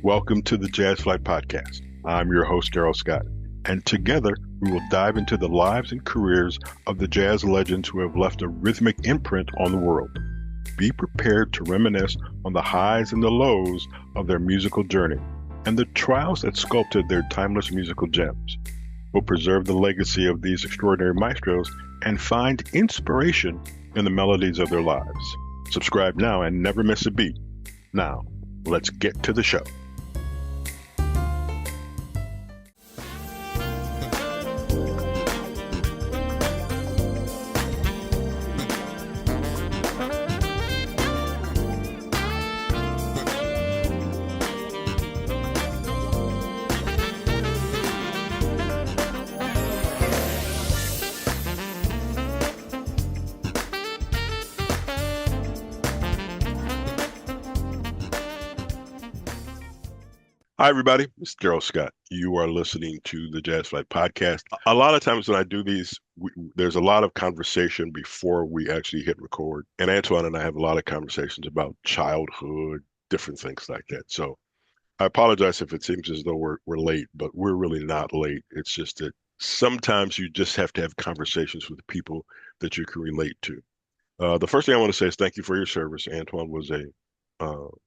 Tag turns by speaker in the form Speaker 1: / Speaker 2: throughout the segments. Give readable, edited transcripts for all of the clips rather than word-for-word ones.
Speaker 1: Welcome to the Jazz Flyte Podcast. I'm your host, Darrell Scott, and together we will dive into the lives and careers of the jazz legends who have left a rhythmic imprint on the world. Be prepared to reminisce on the highs and the lows of their musical journey and the trials that sculpted their timeless musical gems. We'll preserve the legacy of these extraordinary maestros and find inspiration in the melodies of their lives. Subscribe now and never miss a beat. Now, let's get to the show. Hi, everybody. It's Darrell Scott. You are listening to the Jazz Flyte Podcast. A lot of times when I do these, there's a lot of conversation before we actually hit record. And Antoine and I have a lot of conversations about childhood, different things like that. So I apologize if it seems as though we're late, but we're really not late. It's just that sometimes you just have to have conversations with people that you can relate to. The first thing I want to say is thank you for your service. Antoine was a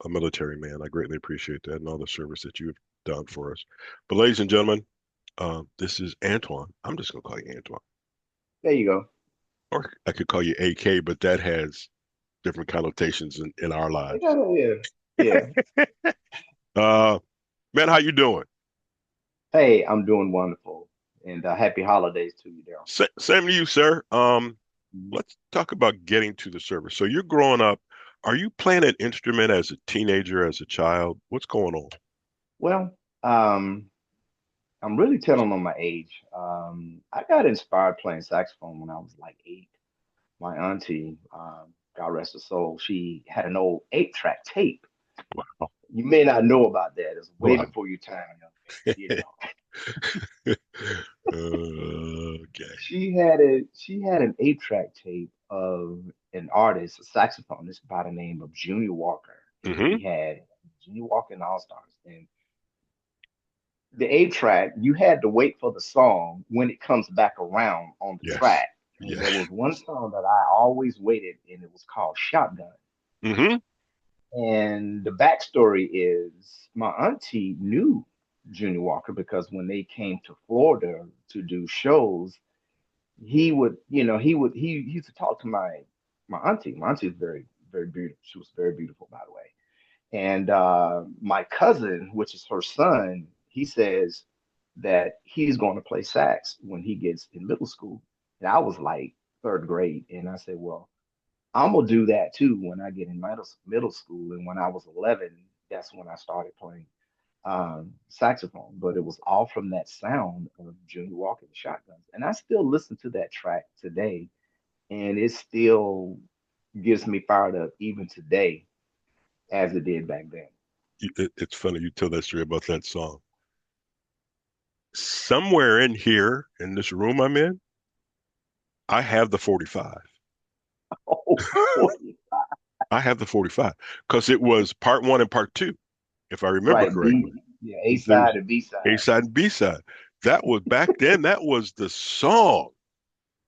Speaker 1: military man. I greatly appreciate that and all the service that you've done for us. But ladies and gentlemen, this is Antoine. I'm just going to call you Antoine.
Speaker 2: There you go.
Speaker 1: Or I could call you AK, but that has different connotations in our lives.
Speaker 2: Yeah.
Speaker 1: Man, how you doing?
Speaker 2: Hey, I'm doing wonderful. And happy holidays to you, Darrell.
Speaker 1: Same to you, sir. Let's talk about getting to the service. So you're growing up. Are you playing an instrument as a teenager, as a child? What's going on?
Speaker 2: Well, I'm really telling on my age. I got inspired playing saxophone when I was like 8. My auntie, God rest her soul, she had an old 8-track tape.
Speaker 1: Wow.
Speaker 2: You may not know about that. It's way
Speaker 1: Wow.
Speaker 2: before your time, you know.
Speaker 1: Okay.
Speaker 2: She had an 8-track tape of an artist, a saxophonist by the name of Junior Walker. And
Speaker 1: Mm-hmm.
Speaker 2: he had Junior Walker and All Stars. And the 8-track, you had to wait for the song when it comes back around on the
Speaker 1: Yes.
Speaker 2: track. And
Speaker 1: Yes.
Speaker 2: there was one song that I always waited, and it was called Shotgun.
Speaker 1: Mm-hmm.
Speaker 2: And the backstory is my auntie knew Junior Walker because when they came to Florida to do shows, he used to talk to my auntie. My auntie is very, very beautiful. She was very beautiful, by the way. And my cousin, which is her son, he says that he's going to play sax when he gets in middle school. And I was like third grade, and I said, well, I'm gonna do that too when I get in middle school. And when I was 11, that's when I started playing saxophone. But it was all from that sound of Junior Walker and Shotguns. And I still listen to that track today, and it still gives me fired up even today as it did back then.
Speaker 1: It's funny you tell that story about that song. Somewhere in here, in this room I'm in, I have the 45.
Speaker 2: Oh, boy.
Speaker 1: I have the 45 because it was part 1 and part 2, if I remember
Speaker 2: Right.
Speaker 1: correctly.
Speaker 2: Yeah, A
Speaker 1: There's
Speaker 2: side and B side.
Speaker 1: A side and B side. That was back then. That was the song.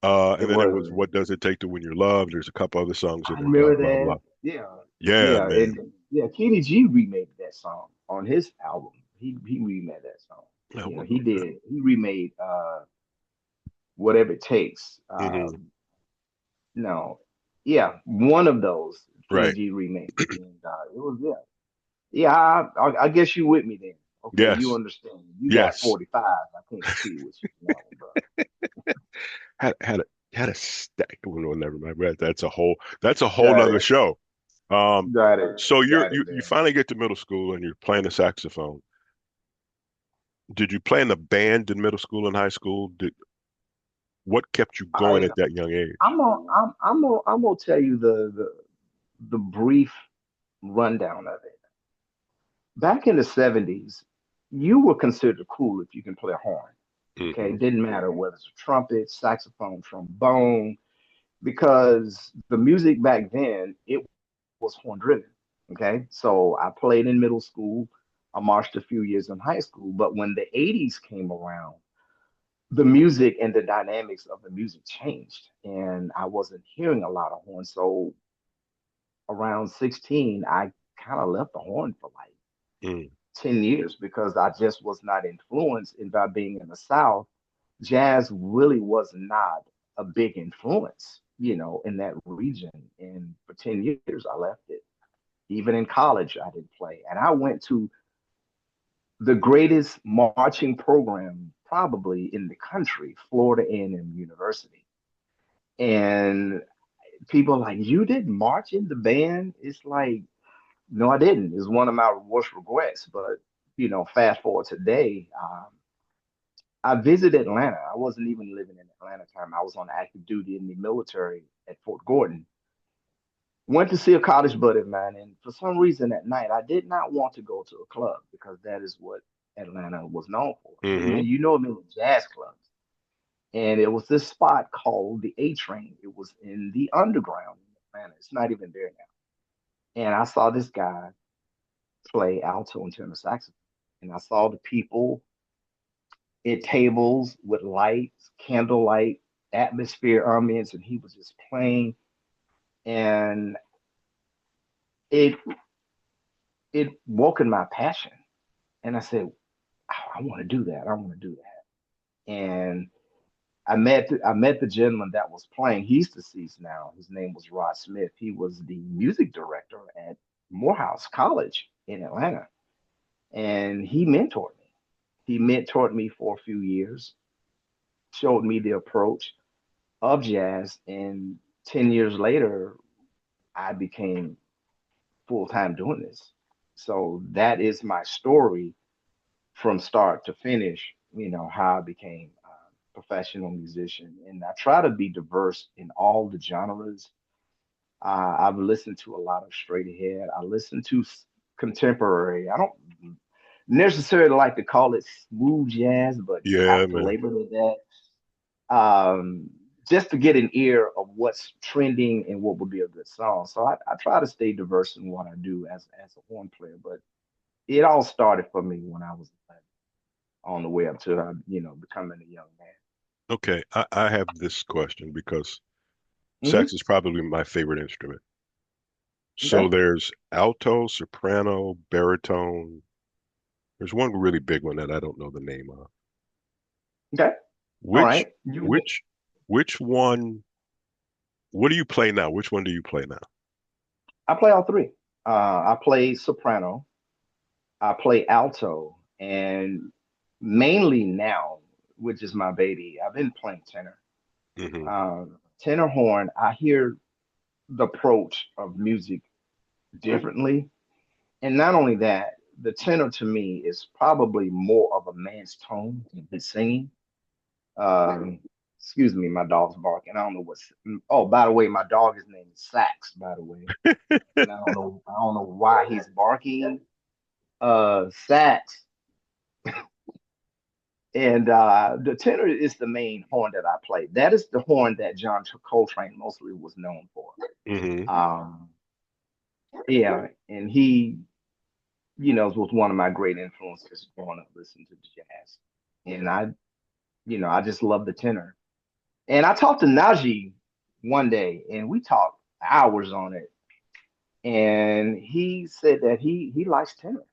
Speaker 2: It
Speaker 1: And then it was
Speaker 2: was.
Speaker 1: "What Does It Take to Win Your Love." There's a couple other songs in
Speaker 2: I
Speaker 1: there. Blah
Speaker 2: remember
Speaker 1: blah blah.
Speaker 2: that. Yeah.
Speaker 1: Yeah,
Speaker 2: Yeah.
Speaker 1: man.
Speaker 2: And yeah, Kenny G remade that song on his album. He remade that song.
Speaker 1: Yeah,
Speaker 2: You know, he did. He remade Whatever It Takes.
Speaker 1: mhm.
Speaker 2: No. Yeah, one of those Kenny
Speaker 1: Right.
Speaker 2: G remade. And it was yeah. Yeah, I guess you with me then. Okay, you
Speaker 1: Yes.
Speaker 2: understand. You got
Speaker 1: Yes.
Speaker 2: 45. I can't compete with you on that one, bro.
Speaker 1: Had a stack. Well, never mind. That's a whole
Speaker 2: Got
Speaker 1: nother
Speaker 2: it.
Speaker 1: show. Um,
Speaker 2: Got it.
Speaker 1: so
Speaker 2: Got it,
Speaker 1: you
Speaker 2: man.
Speaker 1: finally get to middle school and you're playing the saxophone. Did you play in the band in middle school and high school? What kept you going
Speaker 2: I
Speaker 1: at that young age?
Speaker 2: I'm gonna tell you the brief rundown of it. Back in the 70s, you were considered cool if you can play a horn. Okay,
Speaker 1: Hmm.
Speaker 2: it didn't matter whether it's a trumpet, saxophone, trombone, because the music back then it was horn driven. Okay, so I played in middle school. I marched a few years in high school. But when the 80s came around, the music and the dynamics of the music changed, and I wasn't hearing a lot of horn. So around 16, I kind of left the horn for like
Speaker 1: Mm,
Speaker 2: 10 years because I just was not influenced. And by being in the South, jazz really was not a big influence, in that region. And for 10 years, I left it. Even in college, I didn't play. And I went to the greatest marching program probably in the country, Florida A&M University. And people are like, you didn't march in the band? It's like, no, I didn't. It's one of my worst regrets. But, fast forward today, I visited Atlanta. I wasn't even living in Atlanta at the time. I was on active duty in the military at Fort Gordon. Went to see a college buddy of mine, and for some reason at night, I did not want to go to a club because that is what Atlanta was known for.
Speaker 1: hmm
Speaker 2: Many jazz clubs. And it was this spot called the A Train. It was in the underground in Atlanta. It's not even there now. And I saw this guy play alto and tenor saxophone. And I saw the people at tables with lights, candlelight, atmosphere, ambience, and he was just playing. And it it woke in my passion. And I said, I want to do that. I want to do that. And I met the gentleman that was playing. He's deceased now. His name was Rod Smith. He was the music director at Morehouse College in Atlanta, and he mentored me. He mentored me for a few years, showed me the approach of jazz, and 10 years later, I became full time doing this. So that is my story from start to finish. How I became a professional musician, and I try to be diverse in all the genres. I've listened to a lot of straight ahead. I listen to contemporary. I don't necessarily like to call it smooth jazz, but you
Speaker 1: Yeah,
Speaker 2: have to
Speaker 1: man.
Speaker 2: label it that, just to get an ear of what's trending and what would be a good song. So I try to stay diverse in what I do as a horn player. But it all started for me when I was on the way up to becoming a young man.
Speaker 1: Okay, I have this question because
Speaker 2: Hmm.
Speaker 1: sax is probably my favorite instrument. So
Speaker 2: Okay.
Speaker 1: there's alto, soprano, baritone. There's one really big one that I don't know the name of.
Speaker 2: Okay. All
Speaker 1: Which
Speaker 2: right. You.
Speaker 1: which which one? What do you play now? Which one do you play now?
Speaker 2: I play all three. I play soprano. I play alto, and mainly now, which is my baby, I've been playing tenor.
Speaker 1: Hmm
Speaker 2: Tenor horn. I hear the approach of music differently, and not only that, the tenor to me is probably more of a man's tone than singing. Um, excuse me, my dog's barking. I don't know what's. Oh, by the way, my dog is named Sax. By the way, and I don't know why he's barking. Sax, and the tenor is the main horn that I play. That is the horn that John Coltrane mostly was known for.
Speaker 1: hmm
Speaker 2: Um, yeah, and he, was one of my great influences growing up listening to jazz. And I just love the tenor. And I talked to Najee one day, and we talked hours on it. And he said that he likes tenor.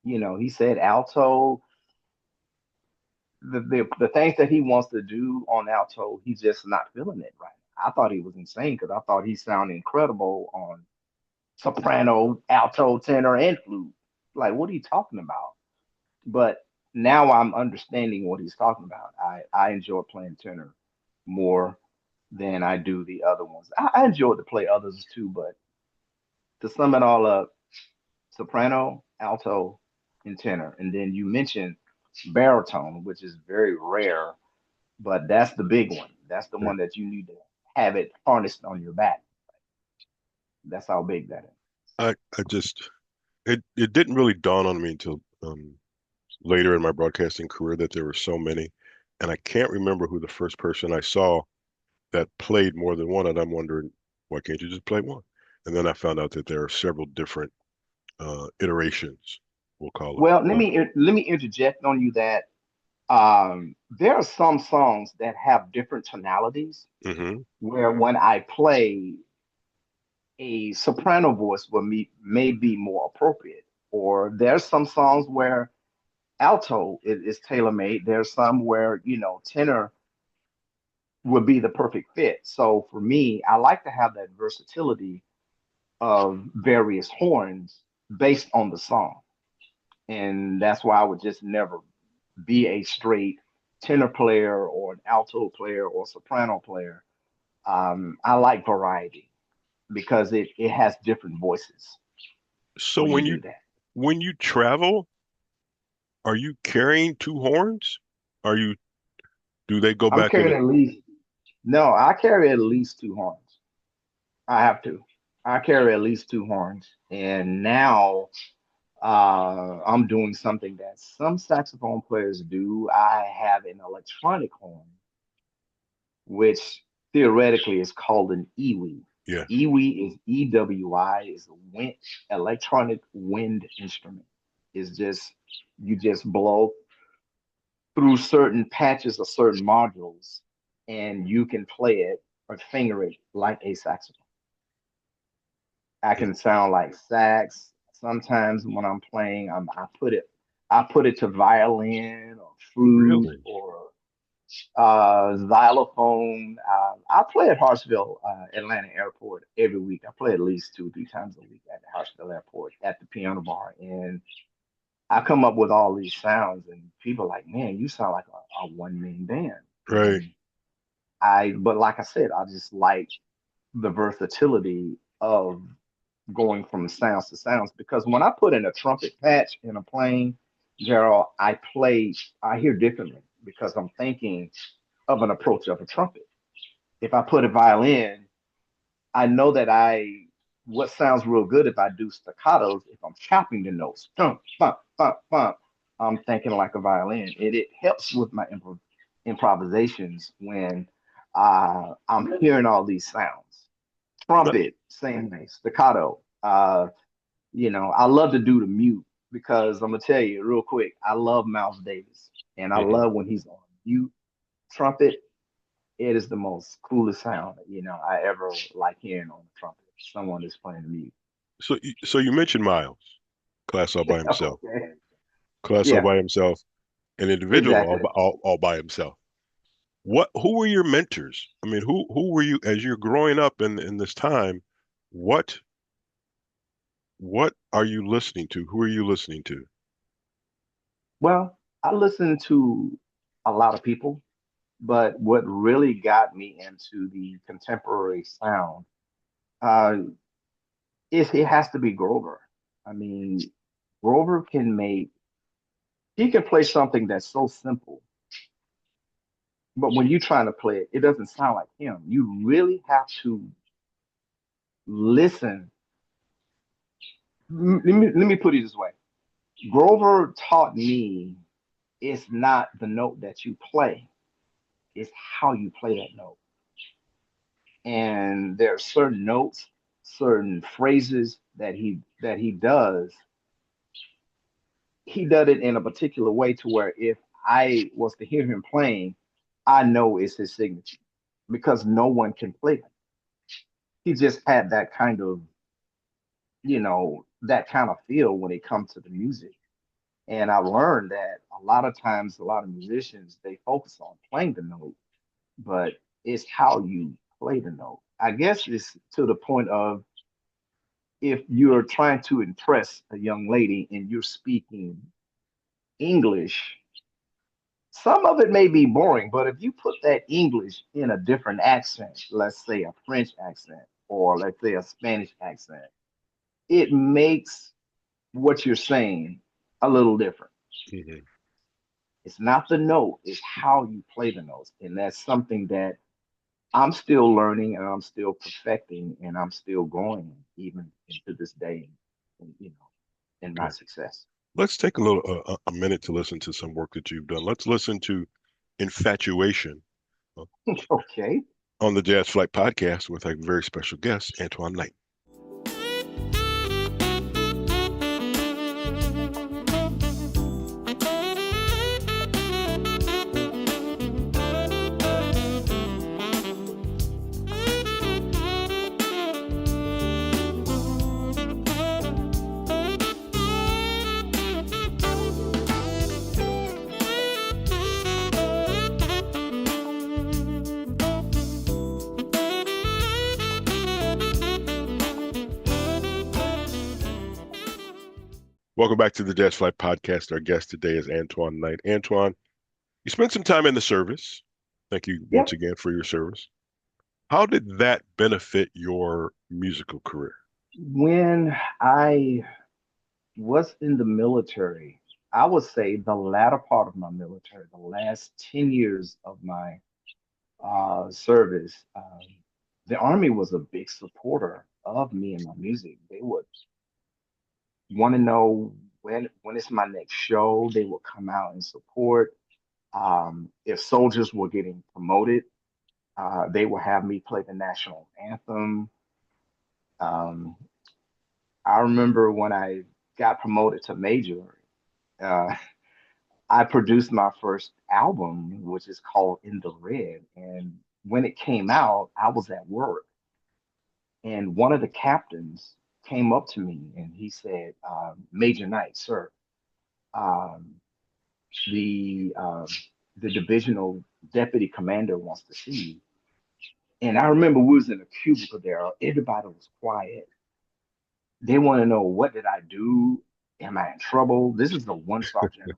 Speaker 2: He said alto, the things that he wants to do on alto, he's just not feeling it right. I thought he was insane because I thought he sounded incredible on soprano, alto, tenor, and flute. Like, what are you talking about? But now I'm understanding what he's talking about. I enjoy playing tenor more than I do the other ones. I enjoy to play others too, but to sum it all up, soprano, alto, and tenor. And then you mentioned baritone, which is very rare, but that's the big one. That's the one that you need to have it harnessed on your back. That's how big that is.
Speaker 1: I just it didn't really dawn on me until later in my broadcasting career that there were so many, and I can't remember who the first person I saw that played more than one, and I'm wondering why can't you just play one? And then I found out that there are several different iterations. we'll call it.
Speaker 2: Well, let me interject on you that there are some songs that have different tonalities
Speaker 1: Hmm.
Speaker 2: where when I play, a soprano voice may be more appropriate. Or there's some songs where alto is tailor made. There's some where, tenor would be the perfect fit. So for me, I like to have that versatility of various horns based on the song. And that's why I would just never be a straight tenor player or an alto player or soprano player. I like variety because it has different voices
Speaker 1: So
Speaker 2: when you do that.
Speaker 1: when you travel, are you carrying two horns? Are you do they go
Speaker 2: I'm
Speaker 1: back in
Speaker 2: carrying
Speaker 1: it?
Speaker 2: at least, no, I carry at least two horns. I have to. I carry at least two horns. And now I'm doing something that some saxophone players do. I have an electronic horn, which theoretically is called an EWI.
Speaker 1: Yeah.
Speaker 2: EWI is EWI, is a electronic wind instrument. It's just you just blow through certain patches or certain modules, and you can play it or finger it like a saxophone. I can sound like sax. Sometimes when I'm playing, I put it to violin or flute
Speaker 1: Really?
Speaker 2: or xylophone. I play at Hartsville, Atlanta Airport every week. I play at least 2, 3 times a week at the Hartsville Airport at the piano bar, and I come up with all these sounds, and people are like, "Man, you sound like a one man band."
Speaker 1: Right.
Speaker 2: And but like I said, I just like the versatility of going from sounds to sounds because when I put in a trumpet patch in a plane, Darrell, I hear differently because I'm thinking of an approach of a trumpet. If I put a violin, I know that what sounds real good if I do staccatos, if I'm chopping the notes, thump, thump, thump, thump, I'm thinking like a violin. It helps with my improvisations when I'm hearing all these sounds.
Speaker 1: But
Speaker 2: Trumpet, same thing, staccato. I love to do the mute because I'm gonna tell you real quick, I love Miles Davis and I
Speaker 1: mhm.
Speaker 2: love when he's on mute trumpet. It is the most coolest sound, I ever like hearing on the trumpet. Someone is playing the mute.
Speaker 1: So you mentioned Miles, class all by himself,
Speaker 2: Okay.
Speaker 1: class all
Speaker 2: Yeah,
Speaker 1: by himself, an individual
Speaker 2: exactly.
Speaker 1: all by himself. Who were your mentors? I mean, who were you as you're growing up in this time? What what are you listening to? Who are you listening to?
Speaker 2: Well, I listen to a lot of people, but what really got me into the contemporary sound uh, is it has to be Grover. I mean, Grover he can play something that's so simple, but when you're trying to play it, it doesn't sound like him. You really have to listen. Let me put it this way. Grover taught me it's not the note that you play, it's how you play that note. And there are certain notes, certain phrases that he does. He does it in a particular way to where if I was to hear him playing, I know it's his signature because no one can play it. He just had that kind of feel when it comes to the music. And I learned that a lot of times, a lot of musicians, they focus on playing the note, but it's how you play the note. I guess it's to the point of if you're trying to impress a young lady and you're speaking English, some of it may be boring, but if you put that English in a different accent, let's say a French accent or let's say a Spanish accent, it makes what you're saying a little different.
Speaker 1: Mhm.
Speaker 2: It's not the note, it's how you play the notes. And that's something that I'm still learning and I'm still perfecting and I'm still growing even to this day in my
Speaker 1: Okay.
Speaker 2: success.
Speaker 1: Let's take a minute to listen to some work that you've done. Let's listen to Infatuation uh,
Speaker 2: Okay.
Speaker 1: on the Jazz Flight Podcast with a very special guest, Antoine Knight. Welcome back to the Jazz Flyte Podcast. Our guest today is Antoine Knight. Antoine, you spent some time in the service. Thank you once
Speaker 2: Yep.
Speaker 1: again for your service. How did that benefit your musical career?
Speaker 2: When I was in the military, I would say the latter part of my military, the last 10 years of my service, the Army was a big supporter of me and my music. They would want to know when is my next show. They would come out and support. If soldiers were getting promoted, they would have me play the national anthem. Um, I remember when I got promoted to major, uh, I produced my first album, which is called In the Red. And when it came out, I was at work, and one of the captains came up to me and he said, "Major Knight, sir, um, the uh, the divisional deputy commander wants to see you." And I remember we was in a cubicle there. Everybody was quiet. They want to know, what did I do? Am I in trouble? This is the one sergeant.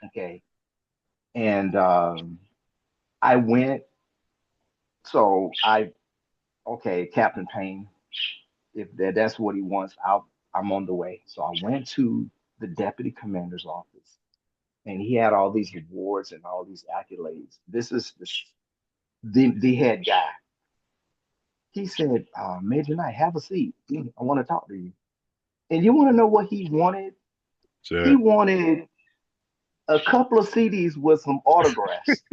Speaker 2: Okay. And I went, so okay, Captain Payne, if that's what he wants, I'm on the way. So I went to the deputy commander's office, and he had all these awards and all these accolades. This is the head guy. He said, Major Knight, have a seat. I want to talk to you. And you want to know what he wanted? He
Speaker 1: So,
Speaker 2: wanted a couple of CDs with some autographs.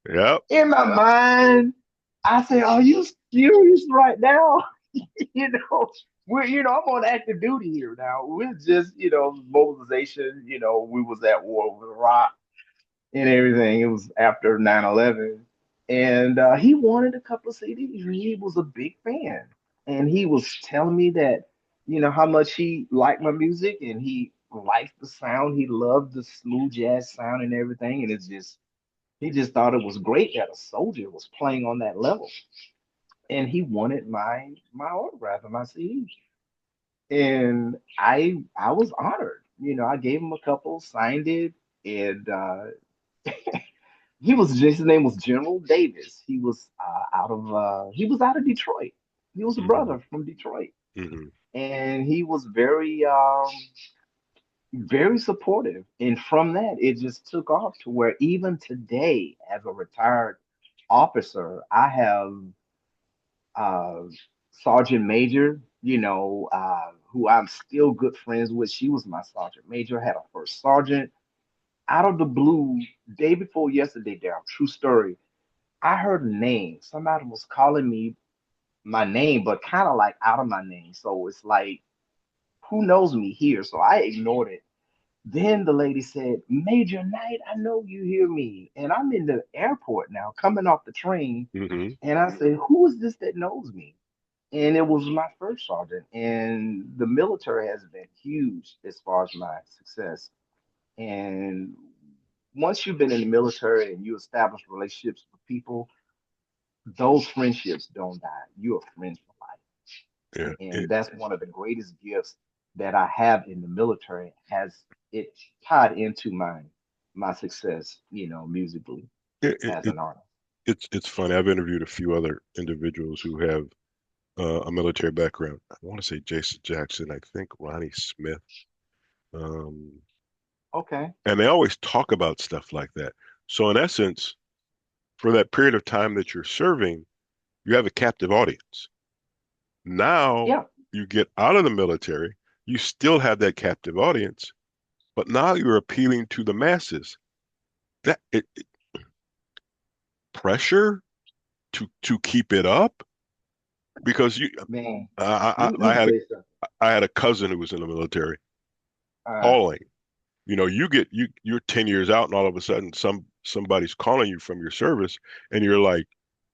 Speaker 1: yep.
Speaker 2: In my mind, I said, "Are you serious right now?" you know, I'm on active duty here now. We're just, mobilization. We was at war with Iraq and everything. It was after 9/11, and he wanted a couple of CDs. He was a big fan, and he was telling me that, how much he liked my music, and he liked the sound. He loved the smooth jazz sound and everything, and he just thought it was great that a soldier was playing on that level, and he wanted my autograph and my CD, and I was honored. I gave him a couple, signed it, and his name was General Davis. He was out of Detroit. He was a
Speaker 1: hmm
Speaker 2: brother from Detroit,
Speaker 1: hmm
Speaker 2: and he was very supportive. And from that, it just took off to where even today, as a retired officer, I have uh, Sergeant Major, who I'm still good friends with. She was my Sergeant Major. I had a first sergeant. Out of the blue, day before yesterday, Darrell, true story. I heard a name. Somebody was calling me my name, but kind of like out of my name. So it's like, who knows me here? So I ignored it. Then the lady said, "Major Knight, I know you hear me." And I'm in the airport now, coming off the train.
Speaker 1: hmm
Speaker 2: And I said, "Who is this that knows me?" And it was my first sergeant. And the military has been huge as far as my success. And once you've been in the military and you establish relationships with people, those friendships don't die. You are friends for
Speaker 1: Yeah.
Speaker 2: life. And that's one of the greatest gifts that I have in the military, has it tied into my success, musically
Speaker 1: It, it,
Speaker 2: as
Speaker 1: it
Speaker 2: an artist.
Speaker 1: it's funny. I've interviewed a few other individuals who have a military background. I want to say Jason Jackson. I think Ronnie Smith. Um,
Speaker 2: Okay.
Speaker 1: and they always talk about stuff like that. So in essence, for that period of time that you're serving, you have a captive audience. Now
Speaker 2: Yeah.
Speaker 1: you get out of the military, you still have that captive audience, but now you're appealing to the masses. It pressure to keep it up because you
Speaker 2: Man,
Speaker 1: I,
Speaker 2: let
Speaker 1: I, I
Speaker 2: me
Speaker 1: had
Speaker 2: tell
Speaker 1: a
Speaker 2: you something.
Speaker 1: I had a cousin who was in the military
Speaker 2: Uh,
Speaker 1: calling. You're 10 years out and all of a sudden somebody's calling you from your service and you're like,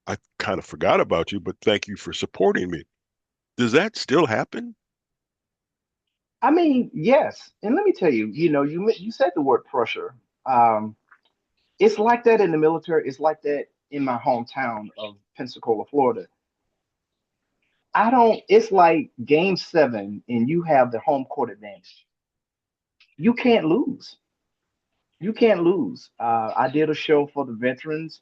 Speaker 1: I kind of forgot about you, but thank you for supporting me. Does that still happen?
Speaker 2: I mean, yes. And let me tell you, you said the word pressure. Um, it's like that in the military. It's like that in my hometown of Pensacola, Florida. I don't. It's like Game 7, and you have the home court advantage. You can't lose. You can't lose. I did a show for the veterans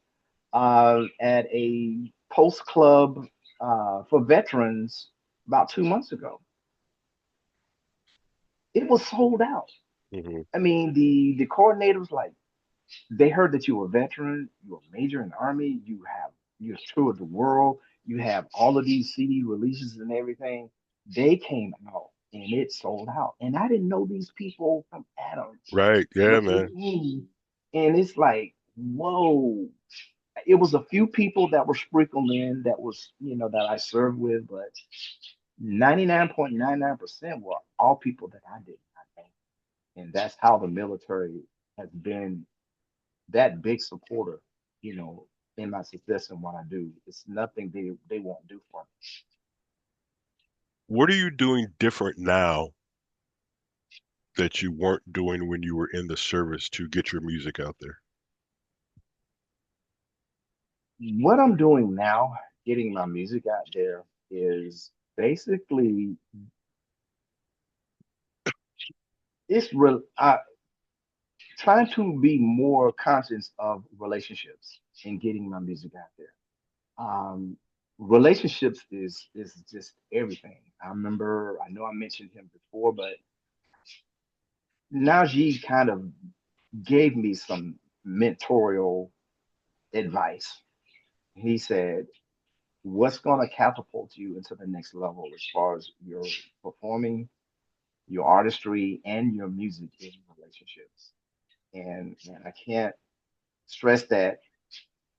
Speaker 2: at a post club for veterans about 2 months ago. It was sold out.
Speaker 1: Hmm.
Speaker 2: I mean, the coordinators like they heard that you were a veteran, you're a major in the army, you toured the world, you have all of these CD releases and everything. They came out and it sold out. And I didn't know these people from Adam,
Speaker 1: Right. Yeah,
Speaker 2: but they
Speaker 1: man.
Speaker 2: came, and it's like, whoa. It was a few people that were sprinkled in that was, that I served with, but 99.99% were all people that I did not know. And that's how the military has been that big supporter, you know, in my success and what I do. It's nothing they won't do for me.
Speaker 1: What are you doing different now that you weren't doing when you were in the service to get your music out there?
Speaker 2: What I'm doing now, getting my music out there, is basically it's real. Trying to be more conscious of relationships and getting my music out there. Um, Relationships is just everything. I know I mentioned him before, but Najee kind of gave me some mentorial advice. He said, "What's going to catapult you into the next level as far as your performing, your artistry, and your music is relationships." And man, I can't stress that.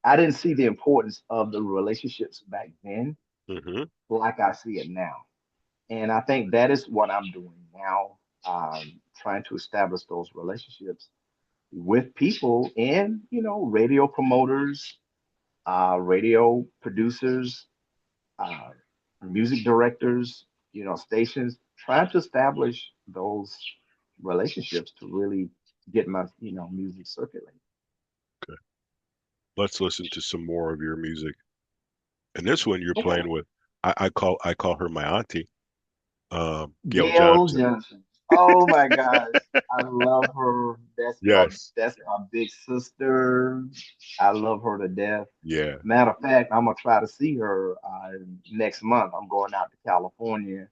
Speaker 2: I didn't see the importance of the relationships back then
Speaker 1: Hmm.
Speaker 2: like I see it now. And I think that is what I'm doing now, trying to establish those relationships with people and, radio promoters, radio producers, uh, music directors, stations, trying to establish those relationships to really get my, music circulating.
Speaker 1: Okay. Let's listen to some more of your music. And this one you're
Speaker 2: Okay.
Speaker 1: playing with, I call her my auntie, Gail
Speaker 2: Gail
Speaker 1: Johnson.
Speaker 2: Johnson. Oh my gosh. I love her.
Speaker 1: Yes.
Speaker 2: That's my big sister. I love her to death.
Speaker 1: Yeah.
Speaker 2: Matter of fact, I'm gonna try to see her next month. I'm going out to California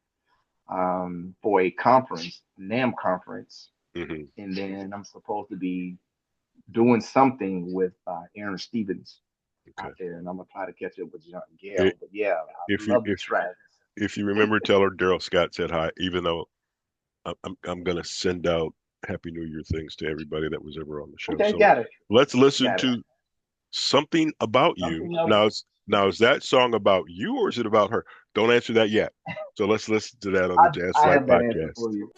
Speaker 2: for a conference, NAM conference,
Speaker 1: Hmm.
Speaker 2: and then I'm supposed to be doing something with Aaron Stevens
Speaker 1: Okay.
Speaker 2: out there, and I'm gonna try to catch up with
Speaker 1: I-
Speaker 2: Gail. But yeah, I
Speaker 1: If you
Speaker 2: love the
Speaker 1: if
Speaker 2: track.
Speaker 1: if you remember, tell her Darrell Scott said hi. Even though I'm gonna send out Happy New Year things to everybody that was ever on the show.
Speaker 2: Okay,
Speaker 1: So
Speaker 2: got it,
Speaker 1: let's listen
Speaker 2: got it.
Speaker 1: to Something About You.
Speaker 2: Something else.
Speaker 1: Now is that song about you or is it about her? Don't answer that yet. So let's listen to that on the
Speaker 2: I
Speaker 1: Jazz
Speaker 2: I
Speaker 1: Flight
Speaker 2: have that answer
Speaker 1: Podcast.
Speaker 2: for you.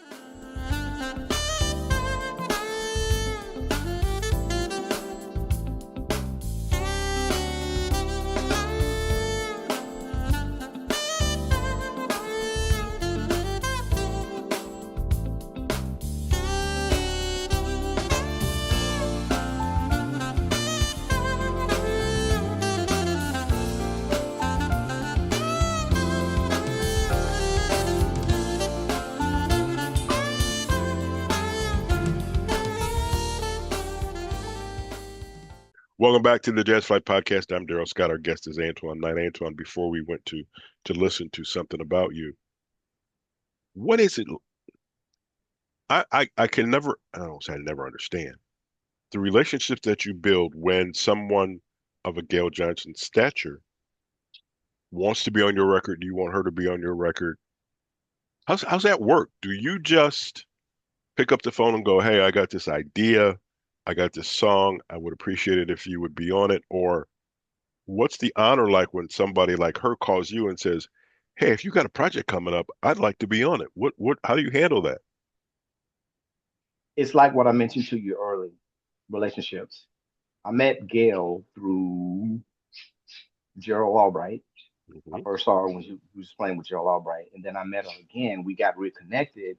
Speaker 1: Welcome back to the Jazz Flight Podcast. I'm Darrell Scott. Our guest is Antoine Knight. Antoine, before we went to listen to Something About You, what is it? I can never, I don't say I never understand the relationships that you build when someone of a Gail Johnson stature wants to be on your record. You want her to be on your record. How's that work? Do you just pick up the phone and go, "Hey, I got this idea. I got this song. I would appreciate it if you would be on it." Or what's the honor like when somebody like her calls you and says, "Hey, if you got a project coming up, I'd like to be on it." How do you handle that?
Speaker 2: It's like what I mentioned to you early, relationships. I met Gail through Gerald Albright. I
Speaker 1: Hmm.
Speaker 2: first saw her when she was playing with Gerald Albright, and then I met her again. We got reconnected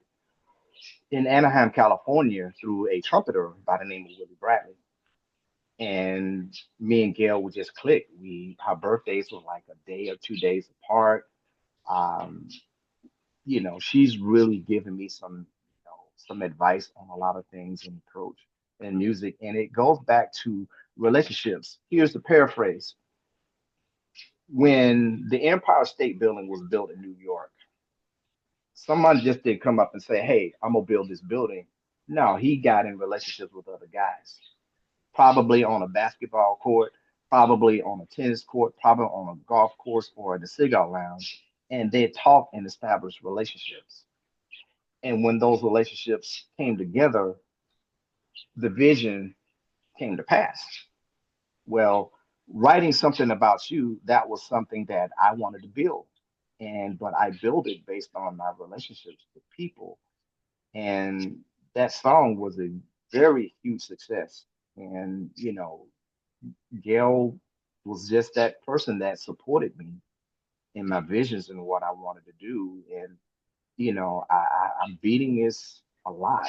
Speaker 2: in Anaheim, California, through a trumpeter by the name of Willie Bradley. And me and Gail would just click. Our birthdays were like a day or 2 days apart. Um, she's really given me some advice on a lot of things in approach in music, and it goes back to relationships. Here's the paraphrase: when the Empire State Building was built in New York, someone just didn't come up and say, "Hey, I'm gonna build this building." No, he got in relationships with other guys, probably on a basketball court, probably on a tennis court, probably on a golf course or in a cigar lounge, and they talk and establish relationships. And when those relationships came together, the vision came to pass. Well, writing something about you, that was something that I wanted to build. But I built it based on my relationships with people. And that song was a very huge success. And, Gail was just that person that supported me in my visions and what I wanted to do. And I'm beating this a lot.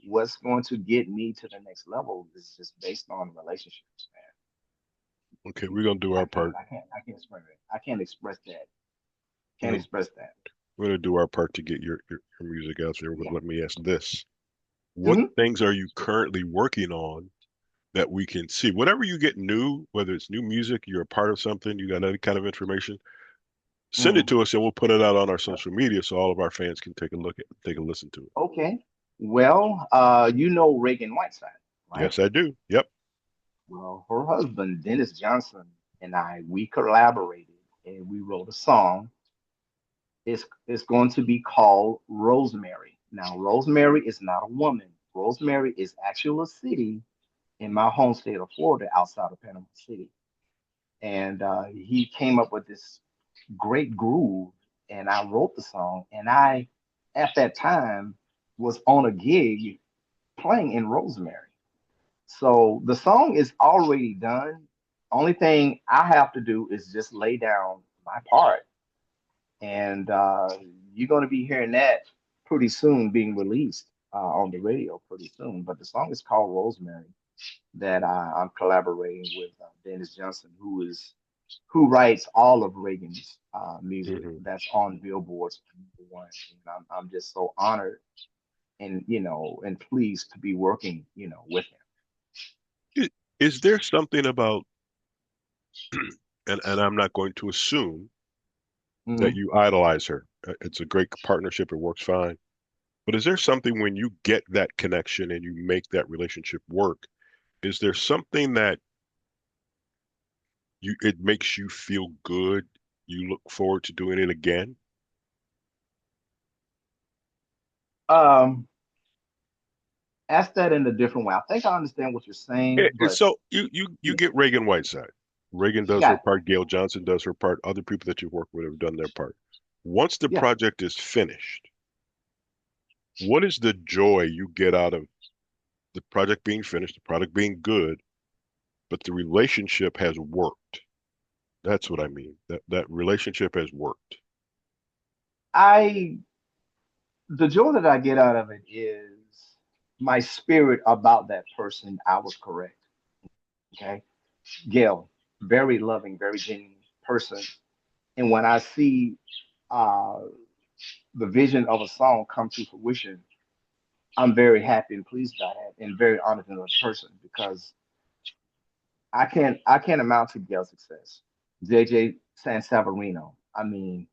Speaker 2: What's going to get me to the next level is just based on relationships, man.
Speaker 1: Okay, we're gonna do
Speaker 2: I
Speaker 1: our
Speaker 2: can't,
Speaker 1: part.
Speaker 2: I can't, I can't express it. I can't express that.
Speaker 1: We're
Speaker 2: Can't
Speaker 1: gonna,
Speaker 2: express that.
Speaker 1: we're gonna do our part to get your music out there. But
Speaker 2: Yeah.
Speaker 1: let me ask this: what
Speaker 2: Hmm.
Speaker 1: things are you currently working on that we can see? Whatever you get new, whether it's new music, you're a part of something, you got any kind of information, send it
Speaker 2: Hmm.
Speaker 1: to us and we'll put it out on our social media so all of our fans can take a look at, take a listen to it.
Speaker 2: Okay. Well, Reagan Whiteside, right?
Speaker 1: Yes, I do. Yep.
Speaker 2: Well, her husband, Dennis Johnson, and we collaborated and we wrote a song. It's going to be called Rosemary. Now, Rosemary is not a woman. Rosemary is actually a city in my home state of Florida outside of Panama City. And he came up with this great groove, and I wrote the song. And I, at that time, was on a gig playing in Rosemary. So the song is already done. Only thing I have to do is just lay down my part, and you're going to be hearing that pretty soon, being released on the radio pretty soon. But the song is called Rosemary, that I'm collaborating with Dennis Johnson, who writes all of Reagan's music
Speaker 1: Hmm.
Speaker 2: that's on Billboard's #1. And I'm just so honored and and pleased to be working with
Speaker 1: Is there something about, and I'm not going to assume
Speaker 2: him.
Speaker 1: that
Speaker 2: Hmm.
Speaker 1: you idolize her. It's a great partnership. It works fine. But is there something when you get that connection and you make that relationship work? Is there something that it makes you feel good? You look forward to doing it again?
Speaker 2: Um, Ask that in a different way. I think I understand what you're saying, but
Speaker 1: So you
Speaker 2: yeah,
Speaker 1: get Reagan Whiteside. Reagan does her
Speaker 2: got
Speaker 1: part. Gail Johnson does her part. Other people that you've worked with have done their part. Once the
Speaker 2: yeah.
Speaker 1: project is finished, what is the joy you get out of the project being finished, the product being good, but the relationship has worked? That's what I mean. That relationship has worked.
Speaker 2: I The joy that I get out of it is my spirit about that person. I was correct. Okay, Gail, very loving, very genuine person, and when I see uh, the vision of a song come to fruition, I'm very happy and pleased by that, and very honored in a person because I can't amount to Gail's success. JJ Sansaverino, I mean,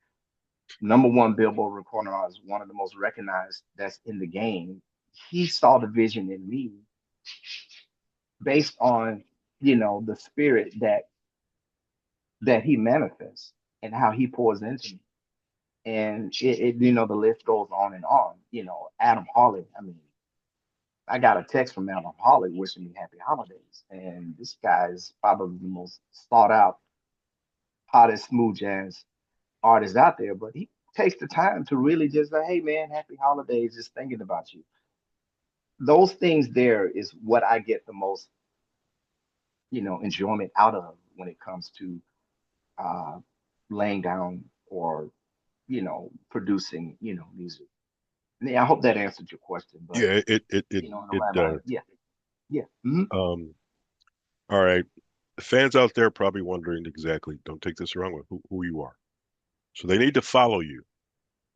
Speaker 2: #1 Billboard recording artist, one of the most recognized that's in the game. He saw the vision in me based on the spirit that he manifests and how he pours into me. And the list goes on and on. Adam Hawley. I mean, I got a text from Adam Hawley wishing me happy holidays, and this guy is probably the most thought out, hottest smooth jazz artist out there. But he takes the time to really just say, "Hey, man, happy holidays. Just thinking about you." Those things there is what I get the most, enjoyment out of when it comes to uh, laying down or producing, music. Yeah, I hope that answered your question, but
Speaker 1: Yeah,
Speaker 2: in a
Speaker 1: it
Speaker 2: rabbi,
Speaker 1: does.
Speaker 2: yeah, yeah. Mhm.
Speaker 1: Um, all right. The fans out there probably wondering exactly, don't take this the wrong way, who you are. So they need to follow you.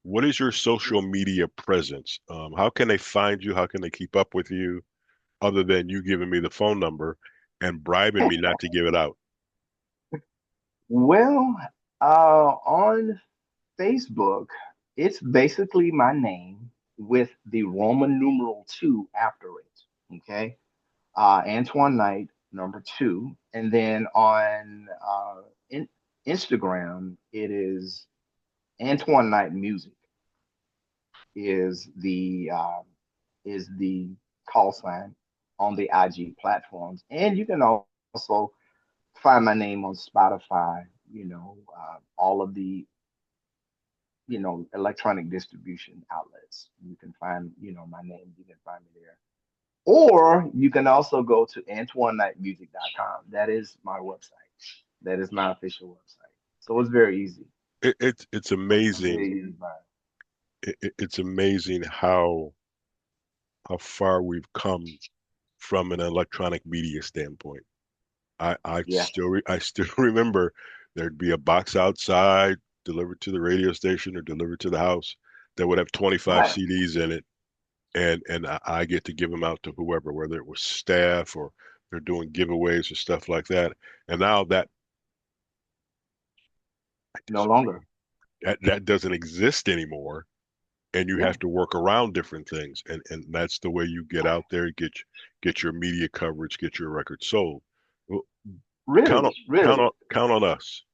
Speaker 1: What is your social media presence? How can they find you? How can they keep up with you other than you giving me the phone number and bribing me not to give it out?
Speaker 2: Well, on Facebook, it's basically my name with the Roman numeral two after it. Okay. Antoine Knight, number two. And then on Instagram, it is Antoine Knight Music is the call sign on the IG platforms. And you can also find my name on Spotify, all of the, electronic distribution outlets. You can find, my name, you can find me there. Or you can also go to AntoineKnightMusic.com. That is my website. That is my official website. So it's very easy.
Speaker 1: It's amazing.
Speaker 2: Very easy.
Speaker 1: It's amazing how far we've come from an electronic media standpoint.
Speaker 2: Yeah.
Speaker 1: I still remember there'd be a box outside delivered to the radio station or delivered to the house that would have 25
Speaker 2: Right.
Speaker 1: CDs in it, and I get to give them out to whoever, whether it was staff or they're doing giveaways or stuff like that. And now that I
Speaker 2: No
Speaker 1: disagree.
Speaker 2: longer.
Speaker 1: That doesn't exist anymore, and you
Speaker 2: Yeah.
Speaker 1: have to work around different things, and that's the way you get out there, get your media coverage, get your record sold. Well, count on
Speaker 2: Really,
Speaker 1: count
Speaker 2: really,
Speaker 1: on count on us.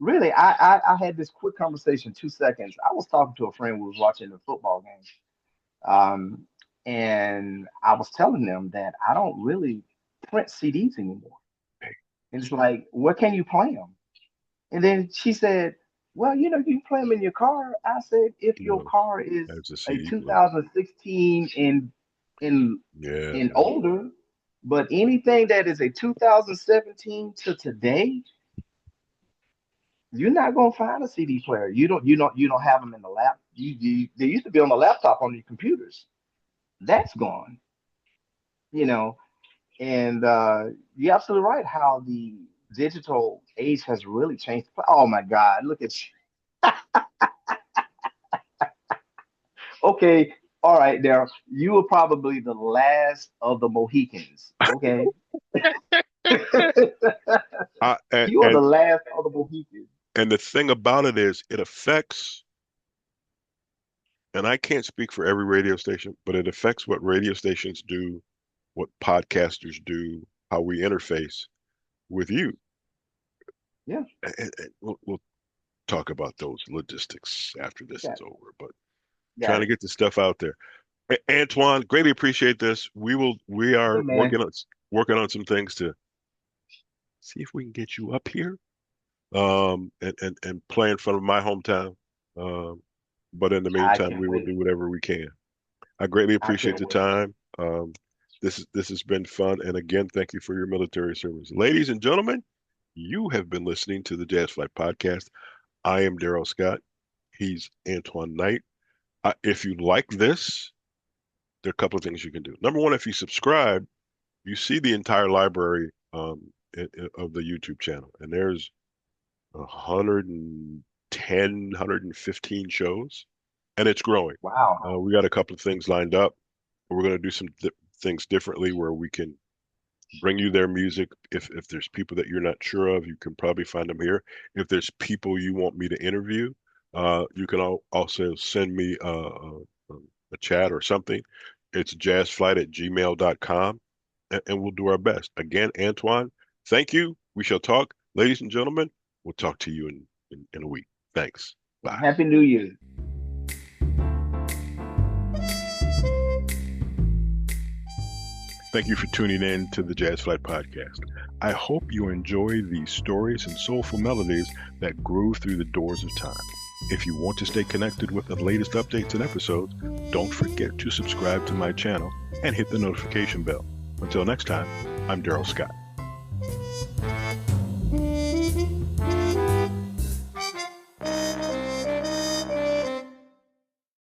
Speaker 2: really. I had this quick conversation, 2 seconds. I was talking to a friend who was watching the football game. And I was telling them that I don't really print CDs anymore. And it's like, where can you play them? And then she said, well, you can play them in your car. I said, if
Speaker 1: You
Speaker 2: your
Speaker 1: know,
Speaker 2: car is
Speaker 1: as a
Speaker 2: a
Speaker 1: CD player.
Speaker 2: 2016 and
Speaker 1: Yeah,
Speaker 2: and older, but anything that is a 2017 to today, you're not gonna find a CD player. You don't have them in the lap. They used to be on the laptop on your computers. That's gone. You know, and you're absolutely right. How the digital age has really changed. Oh my God! Look at okay. All right, Darrell. You were probably the last of the Mohicans. Okay,
Speaker 1: I, and,
Speaker 2: you are the
Speaker 1: and
Speaker 2: last of the Mohicans.
Speaker 1: and the thing about it is, it affects, and I can't speak for every radio station, but it affects what radio stations do, what podcasters do, how we interface with you.
Speaker 2: Yeah,
Speaker 1: And we'll talk about those logistics after this is
Speaker 2: got
Speaker 1: over, but trying
Speaker 2: got
Speaker 1: to
Speaker 2: it.
Speaker 1: get the stuff out there. Antoine, greatly appreciate this. We
Speaker 2: Hey
Speaker 1: are
Speaker 2: man,
Speaker 1: working on some things to see if we can get you up here, and play in front of my hometown. Um, but in the
Speaker 2: I
Speaker 1: meantime,
Speaker 2: can't
Speaker 1: we will
Speaker 2: wait.
Speaker 1: do whatever we can. I greatly
Speaker 2: I
Speaker 1: appreciate
Speaker 2: can't
Speaker 1: the
Speaker 2: wait.
Speaker 1: time. This has been fun, and again, thank you for your military service, ladies and gentlemen. You have been listening to the Jazz Flight Podcast. I am Darrell Scott. He's Antoine Knight. If you like this, there are a couple of things you can do. Number one, if you subscribe, you see the entire library of the YouTube channel, and there's 110, 115 shows, and it's growing.
Speaker 2: Wow.
Speaker 1: We got a couple of things lined up. We're going to do some things differently where we can bring you their music. If there's people that you're not sure of, you can probably find them here. If there's people you want me to interview, you can also send me a chat or something. It's jazzflight@gmail.com, and we'll do our best. Again, Antoine, thank you. We shall talk. Ladies and gentlemen, we'll talk to you in a week. Thanks.
Speaker 2: And
Speaker 1: Bye.
Speaker 2: Happy New Year.
Speaker 1: Thank you for tuning in to the Jazz Flight Podcast. I hope you enjoy these stories and soulful melodies that grew through the doors of time. If you want to stay connected with the latest updates and episodes, don't forget to subscribe to my channel and hit the notification bell. Until next time, I'm Darrell Scott.